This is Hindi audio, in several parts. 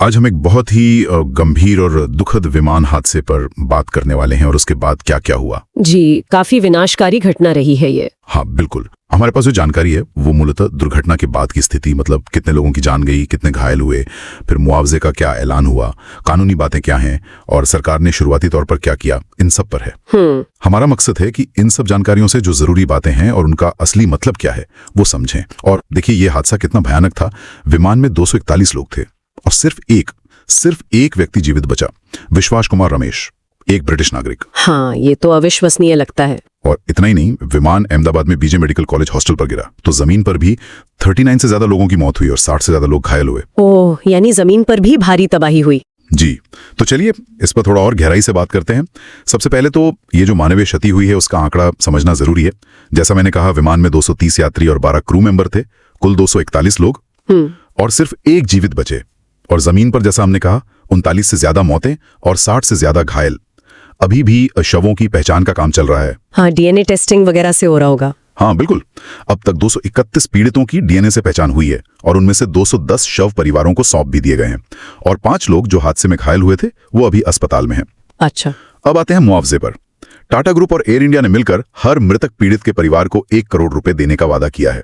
आज हम एक बहुत ही गंभीर और दुखद विमान हादसे पर बात करने वाले हैं और उसके बाद क्या क्या हुआ। जी, काफी विनाशकारी घटना रही है ये। हाँ बिल्कुल, हमारे पास जो जानकारी है वो मूलतः दुर्घटना के बाद की स्थिति, मतलब कितने लोगों की जान गई, कितने घायल हुए, फिर मुआवजे का क्या ऐलान हुआ, कानूनी बातें क्या हैं और सरकार ने शुरुआती तौर पर क्या किया, इन सब पर है। हमारा मकसद है कि इन सब जानकारियों से जो जरूरी बातें हैं और उनका असली मतलब क्या है वो समझें। और देखिए ये हादसा कितना भयानक था। विमान में 241 लोग थे और सिर्फ एक व्यक्ति जीवित बचा, विश्वास कुमार रमेश, एक ब्रिटिश नागरिक। हाँ, ये तो अविश्वसनीय लगता है। और इतना ही नहीं, विमान अहमदाबाद में बीजे मेडिकल कॉलेज हॉस्टल पर गिरा तो जमीन पर भी 39 से ज्यादा लोगों की मौत हुई और 60 से ज्यादा लोग घायल हुए। ओह, यानी जमीन पर भी भारी तबाही हुई। जी, तो चलिए इस पर थोड़ा और गहराई से बात करते हैं। सबसे पहले तो ये जो मानवीय क्षति हुई है उसका आंकड़ा समझना जरूरी है। जैसा मैंने कहा, विमान में 230 यात्री और 12 क्रू मेंबर थे, कुल 241 लोग और सिर्फ एक जीवित बचे। और जमीन पर जैसा हमने कहा 39 से ज्यादा मौतें और 60 से ज्यादा घायल। अभी भी शवों की पहचान का काम चल रहा है। हाँ, डीएनए टेस्टिंग वगैरह से हो रहा होगा। हाँ बिल्कुल, अब तक 231 पीड़ितों की डीएनए से पहचान हुई है और उनमें से 210 शव परिवारों को सौंप भी दिए गए हैं और 5 लोग जो हादसे में घायल हुए थे वो अभी अस्पताल में हैं। अच्छा, अब आते हैं मुआवजे पर। टाटा ग्रुप और एयर इंडिया ने मिलकर हर मृतक पीड़ित के परिवार को 1 करोड़ रुपए देने का वादा किया है।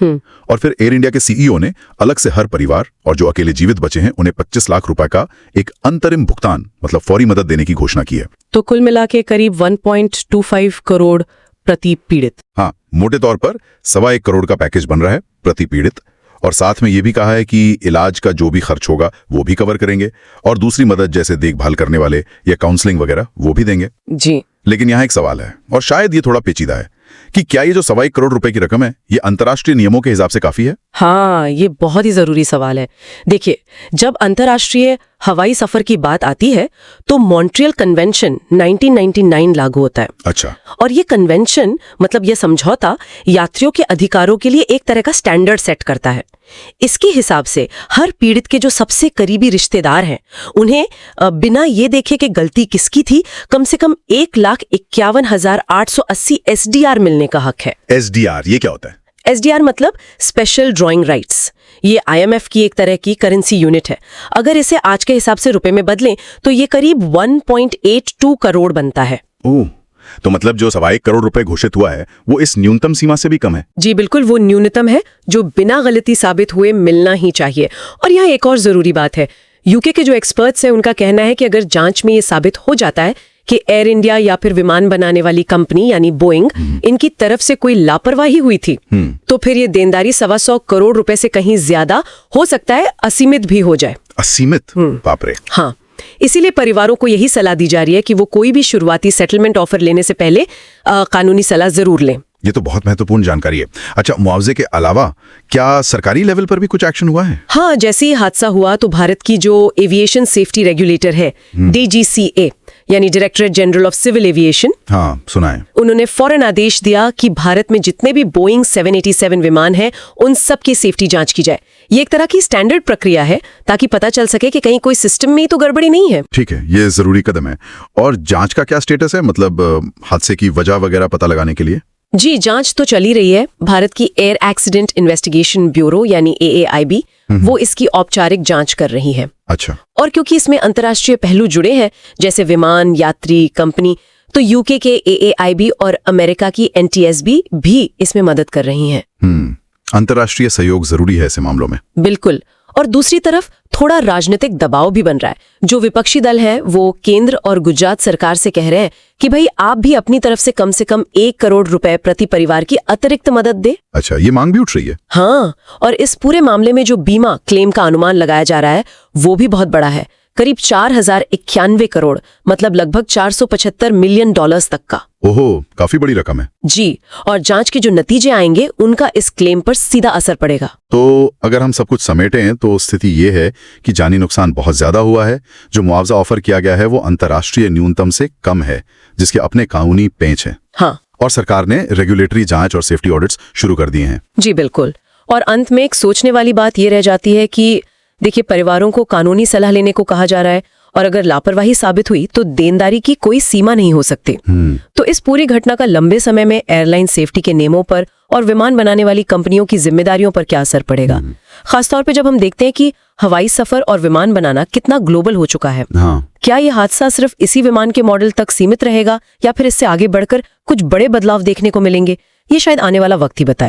और फिर एयर इंडिया के सीईओ ने अलग से हर परिवार और जो अकेले जीवित बचे हैं उन्हें 25 लाख रुपए का एक अंतरिम भुगतान, मतलब फौरी मदद देने की घोषणा की है। तो कुल मिला के करीब 1.25 करोड़ प्रति पीड़ित। हाँ, मोटे तौर पर 1.25 करोड़ का पैकेज बन रहा है प्रति पीड़ित। और साथ में ये भी कहा है कि इलाज का जो भी खर्च होगा वो भी कवर करेंगे और दूसरी मदद जैसे देखभाल करने वाले या काउंसलिंग वगैरह वो भी देंगे। जी, लेकिन यहाँ एक सवाल है और शायद ये थोड़ा पेचीदा है कि क्या ये जो 1.25 करोड़ रुपए की रकम है ये अंतर्राष्ट्रीय नियमों के हिसाब से काफी है? हाँ, ये बहुत ही जरूरी सवाल है। देखिए, जब अंतर्राष्ट्रीय हवाई सफर की बात आती है तो मॉन्ट्रियल कन्वेंशन 1999 लागू होता है। अच्छा। और ये कन्वेंशन, मतलब ये समझौता, यात्रियों के अधिकारों के लिए एक तरह का स्टैंडर्ड सेट करता है। इसके हिसाब से हर पीड़ित के जो सबसे करीबी रिश्तेदार हैं उन्हें बिना ये देखे कि गलती किसकी थी, कम से कम 1,51,880 SDR मिलने का हक है। SDR ये क्या होता है? SDR मतलब स्पेशल ड्राइंग राइट्स। ये IMF की एक तरह की करेंसी यूनिट है। अगर इसे आज के हिसाब से रुपए में बदलें तो ये करीब 1.82 करोड़ बनता है। ओह, तो मतलब जो 1.25 करोड़ रुपए घोषित हुआ है वो इस न्यूनतम सीमा से भी कम है। जी बिल्कुल, वो न्यूनतम है जो बिना गलती साबित हुए मिलना ही चाहिए। और यहाँ एक और जरूरी बात है, यूके के जो एक्सपर्ट्स हैं उनका कहना है कि अगर जांच में ये साबित हो जाता है कि एयर इंडिया या फिर विमान बनाने वाली कंपनी यानी बोइंग, इनकी तरफ से कोई लापरवाही हुई थी तो फिर ये देनदारी 125 करोड़ रुपए से कहीं ज्यादा, हो सकता है असीमित भी हो जाए। असीमित? बाप रे। हाँ, इसीलिए परिवारों को यही सलाह दी जा रही है कि वो कोई भी शुरुआती सेटलमेंट ऑफर लेने से पहले कानूनी सलाह जरूर लें। ये तो बहुत महत्वपूर्ण जानकारी है। अच्छा, मुआवजे के अलावा क्या सरकारी लेवल पर भी कुछ एक्शन हुआ है? हाँ, जैसे ही हादसा हुआ तो भारत की जो एविएशन सेफ्टी रेगुलेटर है, DGCA यानी directorate general of civil aviation, हाँ सुना है, उन्होंने फौरन आदेश दिया कि भारत में जितने भी बोइंग 787 विमान हैं उन सब की सेफ्टी जांच की जाए। ये एक तरह की स्टैंडर्ड प्रक्रिया है ताकि पता चल सके कि कहीं कोई सिस्टम में ही तो गड़बड़ी नहीं है। ठीक है, ये जरूरी कदम है। और जांच का क्या स्टेटस है, मतलब हादसे की वजह वगैरह पता लगाने के लिए? जी, जांच तो चली रही है। भारत की एयर एक्सीडेंट इन्वेस्टिगेशन ब्यूरो यानी AAIB वो इसकी औपचारिक जांच कर रही है। अच्छा। और क्योंकि इसमें अंतर्राष्ट्रीय पहलू जुड़े हैं जैसे विमान, यात्री, कंपनी, तो यूके के AAIB और अमेरिका की NTSB भी इसमें मदद कर रही हैं। अंतर्राष्ट्रीय सहयोग जरूरी है ऐसे मामलों में। बिल्कुल। और दूसरी तरफ थोड़ा राजनीतिक दबाव भी बन रहा है। जो विपक्षी दल है वो केंद्र और गुजरात सरकार से कह रहे हैं कि भाई आप भी अपनी तरफ से कम 1 करोड़ रुपए प्रति परिवार की अतिरिक्त मदद दे। अच्छा, ये मांग भी उठ रही है? हाँ, और इस पूरे मामले में जो बीमा क्लेम का अनुमान लगाया जा रहा है वो भी बहुत बड़ा है, करीब 4,091 करोड़, मतलब लगभग $475 मिलियन तक का। ओहो, काफी बड़ी रकम है। जी, और जांच के जो नतीजे आएंगे उनका इस क्लेम पर सीधा असर पड़ेगा। तो अगर हम सब कुछ समेटें तो स्थिति ये है कि जानी नुकसान बहुत ज्यादा हुआ है। जो मुआवजा ऑफर किया गया है वो अंतर्राष्ट्रीय न्यूनतम से कम है, जिसके अपने कानूनी पेंच हैं। हाँ, और सरकार ने रेगुलेटरी जांच और सेफ्टी ऑडिट्स शुरू कर दिए हैं। जी बिल्कुल। और अंत में एक सोचने वाली बात ये रह जाती है कि देखिए, परिवारों को कानूनी सलाह लेने को कहा जा रहा है और अगर लापरवाही साबित हुई तो देनदारी की कोई सीमा नहीं हो सकती। तो इस पूरी घटना का लंबे समय में एयरलाइन सेफ्टी के नियमों पर और विमान बनाने वाली कंपनियों की जिम्मेदारियों पर क्या असर पड़ेगा, खासतौर पे जब हम देखते हैं कि हवाई सफर और विमान बनाना कितना ग्लोबल हो चुका है। क्या ये हादसा सिर्फ इसी विमान के मॉडल तक सीमित रहेगा या फिर इससे आगे बढ़कर कुछ बड़े बदलाव देखने को मिलेंगे? ये शायद आने वाला वक्त ही बताएगा।